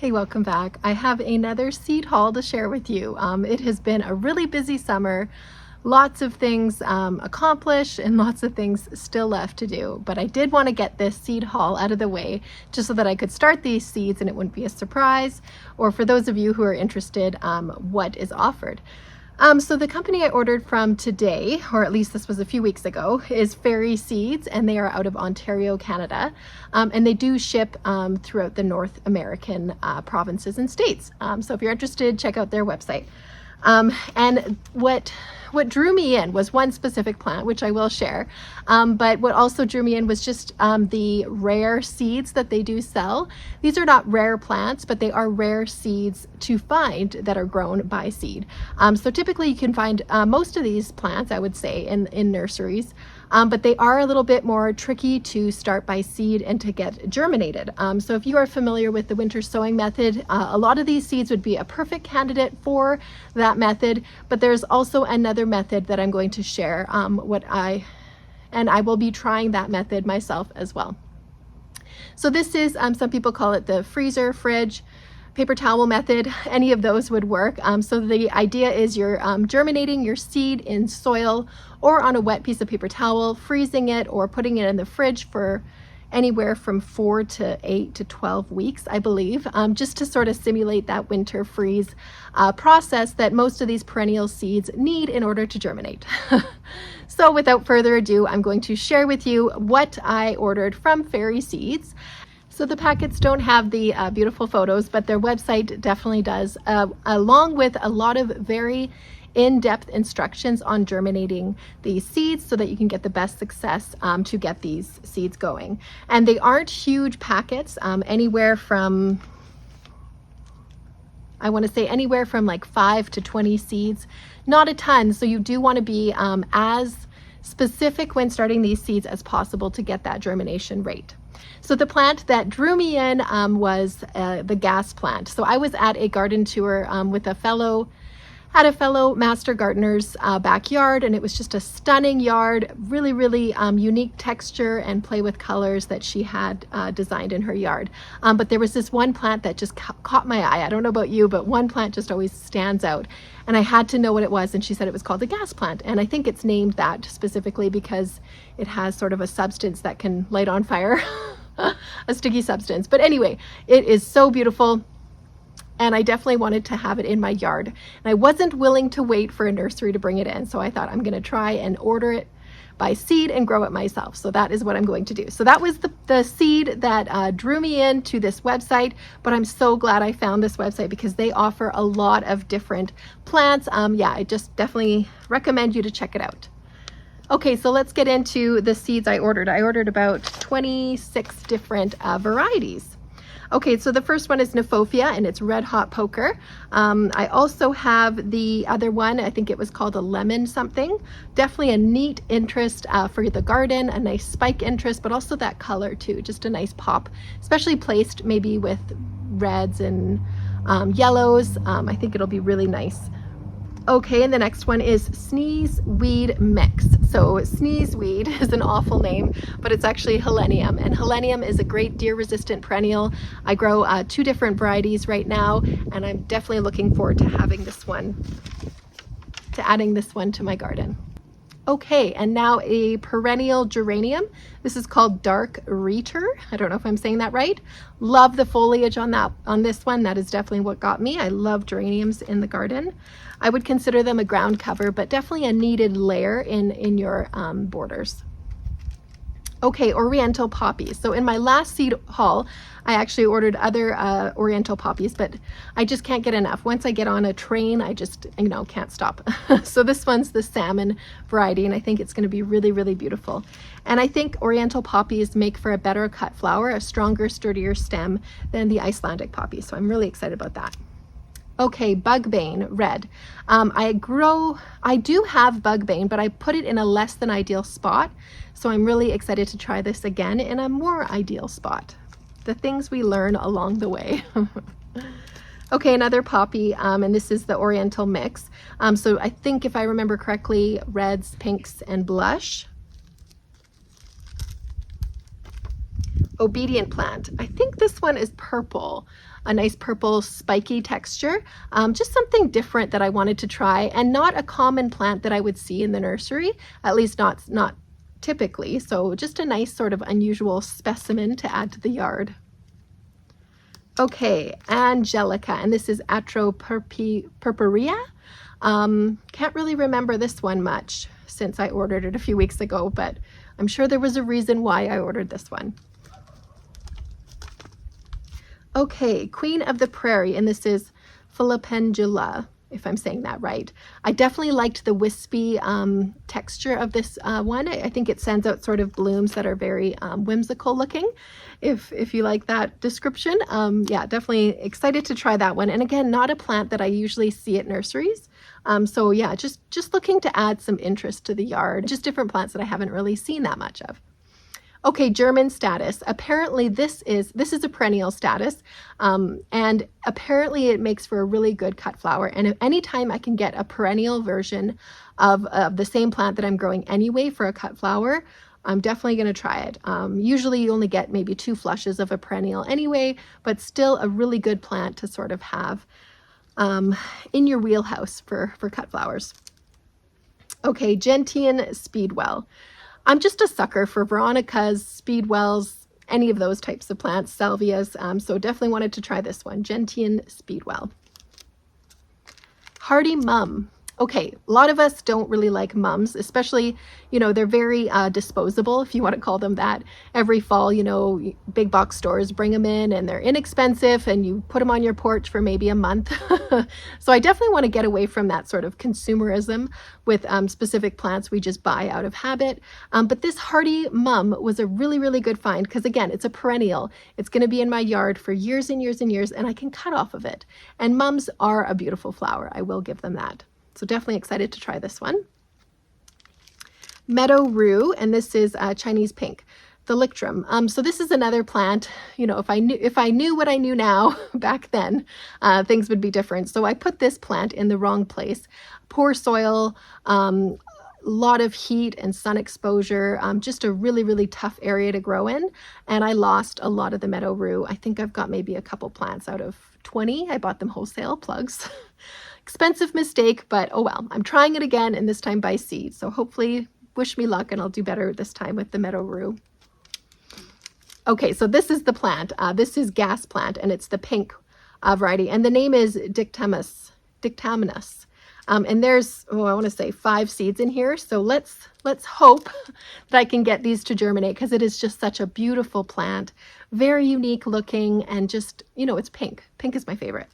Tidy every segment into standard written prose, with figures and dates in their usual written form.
Hey, welcome back. I have another seed haul to share with you. It has been a really busy summer, lots of things accomplished and lots of things still left to do. But I did want to get this seed haul out of the way just so that I could start these seeds and it wouldn't be a surprise, or for those of you who are interested, what is offered. So the company I ordered from today, or at least this was a few weeks ago, is Fairy Seeds, and they are out of Ontario, Canada. And they do ship throughout the North American provinces and states. So if you're interested, check out their website. And what drew me in was one specific plant, which I will share. But what also drew me in was just the rare seeds that they do sell. These are not rare plants, but they are rare seeds to find that are grown by seed. So typically you can find most of these plants, I would say, in nurseries. But they are a little bit more tricky to start by seed and to get germinated. So if you are familiar with the winter sowing method, a lot of these seeds would be a perfect candidate for that method. But there's also another method that I'm going to share, and I will be trying that method myself as well. So this is, some people call it the freezer, fridge, paper towel method. Any of those would work. So the idea is you're germinating your seed in soil or on a wet piece of paper towel, freezing it or putting it in the fridge for anywhere from 4 to 8 to 12 weeks, I believe, just to sort of simulate that winter freeze process that most of these perennial seeds need in order to germinate. So without further ado, I'm going to share with you what I ordered from Fairy Seeds. So the packets don't have the beautiful photos, but their website definitely does, along with a lot of very in-depth instructions on germinating these seeds so that you can get the best success to get these seeds going. And they aren't huge packets, anywhere from, I want to say anywhere from like 5 to 20 seeds, not a ton. So you do want to be as specific when starting these seeds as possible to get that germination rate. So the plant that drew me in was the gas plant. So I was at a garden tour with a fellow master gardener's backyard, and it was just a stunning yard, really, really unique texture and play with colors that she had designed in her yard. But there was this one plant that just caught my eye. I don't know about you, but one plant just always stands out. And I had to know what it was, and she said it was called the gas plant. And I think it's named that specifically because it has sort of a substance that can light on fire, a sticky substance. But anyway, it is so beautiful. And I definitely wanted to have it in my yard. And I wasn't willing to wait for a nursery to bring it in. So I thought I'm going to try and order it by seed and grow it myself. So that is what I'm going to do. So that was the seed that drew me into this website. But I'm so glad I found this website because they offer a lot of different plants. Yeah, I just definitely recommend you to check it out. Okay, so let's get into the seeds I ordered. I ordered about 26 different varieties. Okay, so the first one is Nephofia, and it's red hot poker. I also have the other one, I think it was called a lemon something. Definitely a neat interest for the garden, a nice spike interest, but also that color too, just a nice pop, especially placed maybe with reds and yellows. I think it'll be really nice. Okay, and the next one is Sneeze Weed Mix. So sneeze weed is an awful name, but it's actually Helenium, and Helenium is a great deer-resistant perennial. I grow 2 different varieties right now, and I'm definitely looking forward to adding this one to my garden. Okay, and now a perennial geranium. This is called Dark Reater. I don't know if I'm saying that right. Love the foliage on this one. That is definitely what got me. I love geraniums in the garden. I would consider them a ground cover, but definitely a needed layer in your borders. Okay, Oriental poppies. So in my last seed haul, I actually ordered other Oriental poppies, but I just can't get enough. Once I get on a train, I just, can't stop. So this one's the salmon variety, and I think it's going to be really, really beautiful. And I think Oriental poppies make for a better cut flower, a stronger, sturdier stem than the Icelandic poppy. So I'm really excited about that. Okay, Bugbane red. I do have Bugbane, but I put it in a less than ideal spot. So I'm really excited to try this again in a more ideal spot. The things we learn along the way. Okay, another poppy, and this is the Oriental mix. So I think if I remember correctly, reds, pinks, and blush. obedient plant. I think this one is purple, a nice purple spiky texture. Just something different that I wanted to try, and not a common plant that I would see in the nursery, at least not typically. So just a nice sort of unusual specimen to add to the yard. Okay, Angelica, and this is Atropurpurea. Can't really remember this one much since I ordered it a few weeks ago, but I'm sure there was a reason why I ordered this one. Okay, Queen of the Prairie, and this is Filipendula, if I'm saying that right. I definitely liked the wispy texture of this one. I think it sends out sort of blooms that are very whimsical looking, if you like that description. Yeah, definitely excited to try that one. And again, not a plant that I usually see at nurseries. So yeah, just looking to add some interest to the yard, just different plants that I haven't really seen that much of. Okay, German status. Apparently this is a perennial status, and apparently it makes for a really good cut flower. And if anytime I can get a perennial version of the same plant that I'm growing anyway for a cut flower, I'm definitely going to try it. Usually you only get maybe 2 flushes of a perennial anyway, but still a really good plant to sort of have in your wheelhouse for cut flowers. Okay, Gentian Speedwell. I'm just a sucker for Veronicas, Speedwells, any of those types of plants, Salvias, so definitely wanted to try this one, Gentian Speedwell. Hardy Mum. Okay, a lot of us don't really like mums, especially, you know, they're very disposable, if you want to call them that. Every fall, you know, big box stores bring them in and they're inexpensive and you put them on your porch for maybe a month. So I definitely want to get away from that sort of consumerism with specific plants we just buy out of habit. But this Hardy Mum was a really, really good find because, again, it's a perennial. It's going to be in my yard for years and years and years, and I can cut off of it. And mums are a beautiful flower. I will give them that. So definitely excited to try this one. Meadow Rue, and this is Chinese pink, the Lictrum. So this is another plant. You know, if I knew what I knew now back then, things would be different. So I put this plant in the wrong place. Poor soil, lot of heat and sun exposure, just a really, really tough area to grow in. And I lost a lot of the Meadow Rue. I think I've got maybe a couple plants out of 20. I bought them wholesale, plugs. Expensive mistake, but oh well. I'm trying it again, and this time by seed. So hopefully, wish me luck, and I'll do better this time with the Meadow Rue. Okay, so this is the plant. This is gas plant, and it's the pink variety, and the name is Dictaminus. And there's, I want to say 5 seeds in here. So let's hope that I can get these to germinate, because it is just such a beautiful plant, very unique looking, and just, you know, it's pink. Pink is my favorite.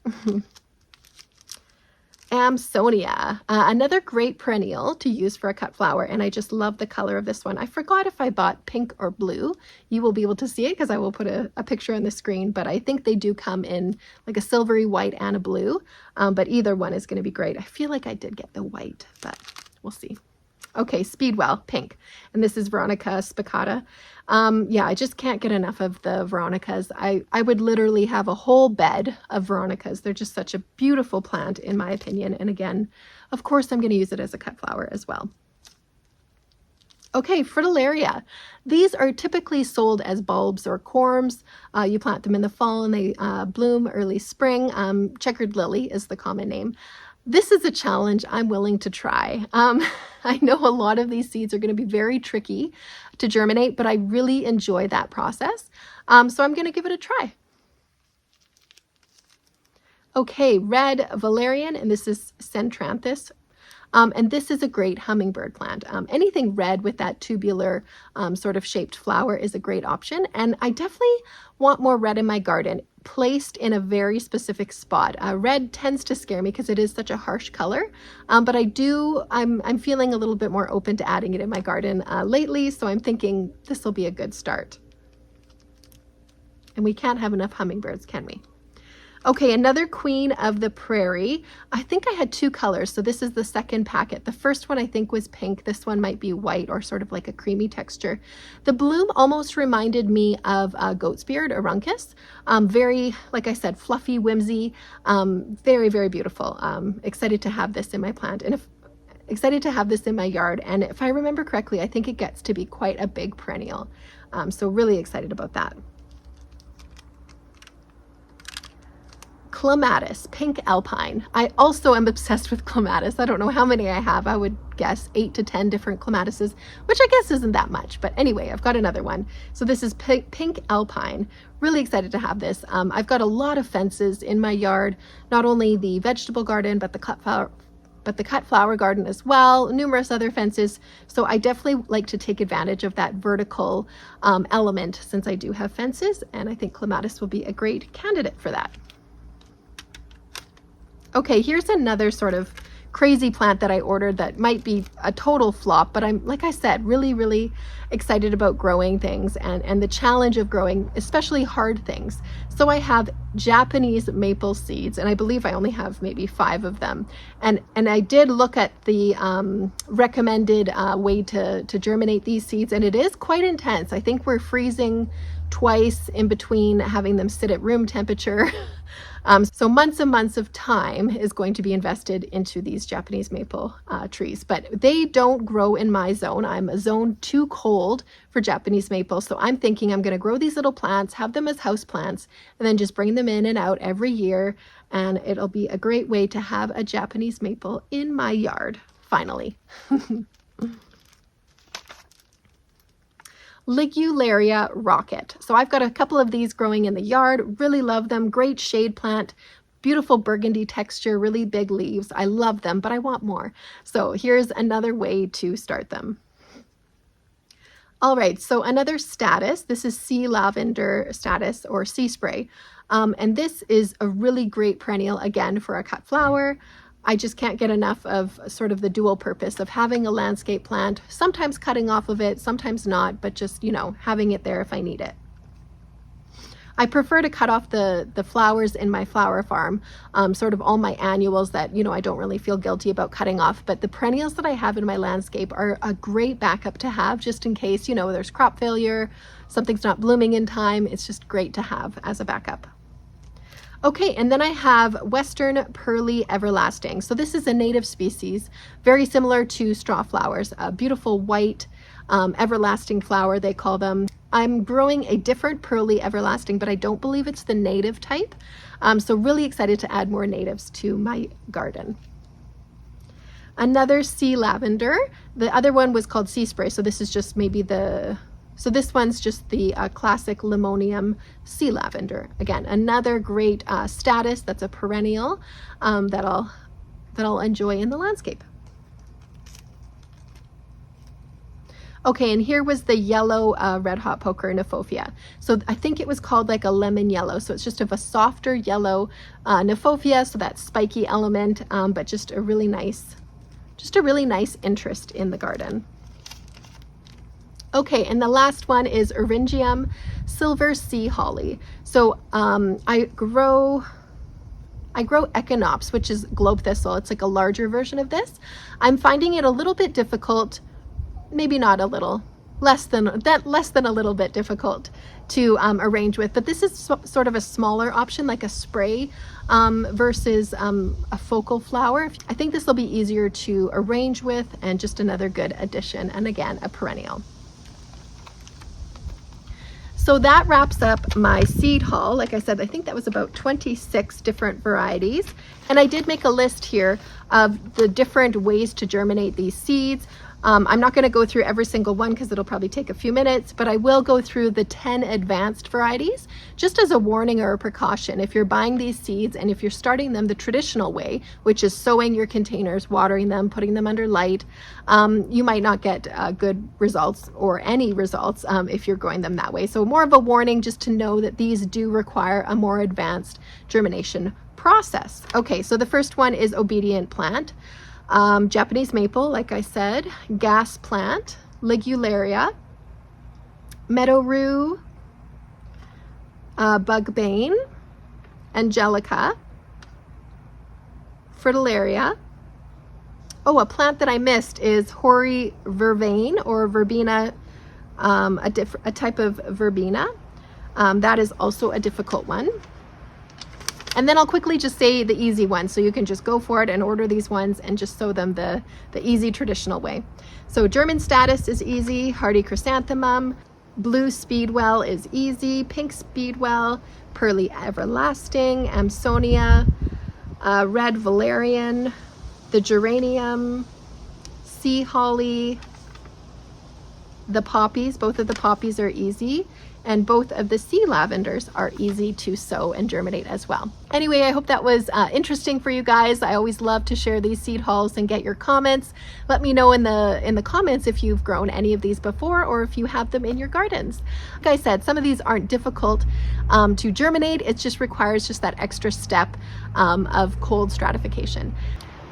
Amsonia, another great perennial to use for a cut flower, and I just love the color of this one. I forgot if I bought pink or blue. You will be able to see it because I will put a picture on the screen, but I think they do come in like a silvery white and a blue, but either one is going to be great. I feel like I did get the white, but we'll see. Okay, Speedwell, pink, and this is Veronica spicata. Yeah, I just can't get enough of the Veronicas. I would literally have a whole bed of Veronicas. They're just such a beautiful plant, in my opinion. And again, of course, I'm going to use it as a cut flower as well. Okay, Fritillaria. These are typically sold as bulbs or corms. You plant them in the fall and they bloom early spring. Checkered lily is the common name. This is a challenge I'm willing to try. I know a lot of these seeds are going to be very tricky to germinate, but I really enjoy that process. So I'm going to give it a try. Okay, red valerian, and this is Centranthus. And this is a great hummingbird plant. Anything red with that tubular sort of shaped flower is a great option. And I definitely want more red in my garden, placed in a very specific spot. Red tends to scare me because it is such a harsh color, but I'm feeling a little bit more open to adding it in my garden lately, so I'm thinking this will be a good start. And we can't have enough hummingbirds, can we? Okay, another Queen of the Prairie. I think I had 2 colors, so this is the second packet. The first one I think was pink. This one might be white or sort of like a creamy texture. The bloom almost reminded me of goat's beard, Aruncus. Very, like I said, fluffy, whimsy, very, very beautiful. Excited to have this in my plant, and excited to have this in my yard. And if I remember correctly, I think it gets to be quite a big perennial. So really excited about that. clematis, pink alpine. I also am obsessed with clematis. I don't know how many I have. I would guess 8 to 10 different clematises, which I guess isn't that much. But anyway, I've got another one. So this is pink alpine. Really excited to have this. I've got a lot of fences in my yard, not only the vegetable garden, but the cut flower garden as well, numerous other fences. So I definitely like to take advantage of that vertical element since I do have fences, and I think clematis will be a great candidate for that. Okay, here's another sort of crazy plant that I ordered that might be a total flop, but I'm, like I said, really excited about growing things and the challenge of growing, especially hard things. So I have Japanese maple seeds, and I believe I only have maybe 5 of them. And I did look at the recommended way to germinate these seeds, and it is quite intense. I think we're freezing twice in between having them sit at room temperature. So months and months of time is going to be invested into these Japanese maple trees, but they don't grow in my zone. I'm a zone too cold for Japanese maple. So I'm thinking I'm going to grow these little plants, have them as house plants, and then just bring them in and out every year. And it'll be a great way to have a Japanese maple in my yard, finally. Ligularia rocket. So I've got a couple of these growing in the yard. Really love them. Great shade plant. Beautiful burgundy texture, really big leaves. I love them, but I want more. So here's another way to start them. All right, so another status. This is sea lavender status or sea spray. And this is a really great perennial, again, for a cut flower. I just can't get enough of sort of the dual purpose of having a landscape plant, sometimes cutting off of it, sometimes not, but just, you know, having it there if I need it. I prefer to cut off the flowers in my flower farm, sort of all my annuals that, you know, I don't really feel guilty about cutting off, but the perennials that I have in my landscape are a great backup to have just in case, you know, there's crop failure, something's not blooming in time. It's just great to have as a backup. Okay, and then I have Western Pearly Everlasting. So this is a native species, very similar to straw flowers, a beautiful white everlasting flower, they call them. I'm growing a different Pearly Everlasting, but I don't believe it's the native type. So really excited to add more natives to my garden. Another sea lavender. The other one was called sea spray. So this is just maybe so this one's just the classic limonium sea lavender. Again, another great status that's a perennial that I'll enjoy in the landscape. Okay, and here was the yellow red hot poker Kniphofia. So I think it was called like a lemon yellow. So it's just of a softer yellow Kniphofia, so that spiky element, but just a really nice interest in the garden. Okay, and the last one is Eryngium silver sea holly. So I grow Echinops, which is globe thistle. It's like a larger version of this. I'm finding it a little bit difficult, maybe not a little, less than a little bit difficult to arrange with, but this is sort of a smaller option, like a spray versus a focal flower. I think this will be easier to arrange with and just another good addition, and again, a perennial. So that wraps up my seed haul. Like I said, I think that was about 26 different varieties. And I did make a list here of the different ways to germinate these seeds. I'm not going to go through every single one because it'll probably take a few minutes, but I will go through the 10 advanced varieties just as a warning or a precaution. If you're buying these seeds and if you're starting them the traditional way, which is sowing your containers, watering them, putting them under light, you might not get good results or any results if you're growing them that way. So more of a warning just to know that these do require a more advanced germination process. Okay, so the first one is obedient plant. Japanese maple, like I said, gas plant, ligularia, meadow rue, bugbane, angelica, fritillaria. Oh, a plant that I missed is hoary vervain or verbena, a type of verbena. That is also a difficult one. And then I'll quickly just say the easy ones, so you can just go for it and order these ones and just sow them the easy traditional way. So German status is easy, hardy chrysanthemum, Blue Speedwell is easy, pink Speedwell, Pearly Everlasting, Amsonia, Red Valerian, the Geranium, Sea Holly, the poppies. Both of the poppies are easy, and both of the sea lavenders are easy to sow and germinate as well. Anyway, I hope that was interesting for you guys. I always love to share these seed hauls and get your comments. Let me know in the comments if you've grown any of these before or if you have them in your gardens. Like I said, some of these aren't difficult to germinate. It just requires just that extra step of cold stratification.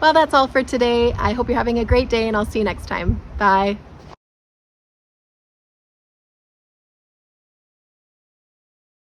Well, that's all for today. I hope you're having a great day, and I'll see you next time. Bye.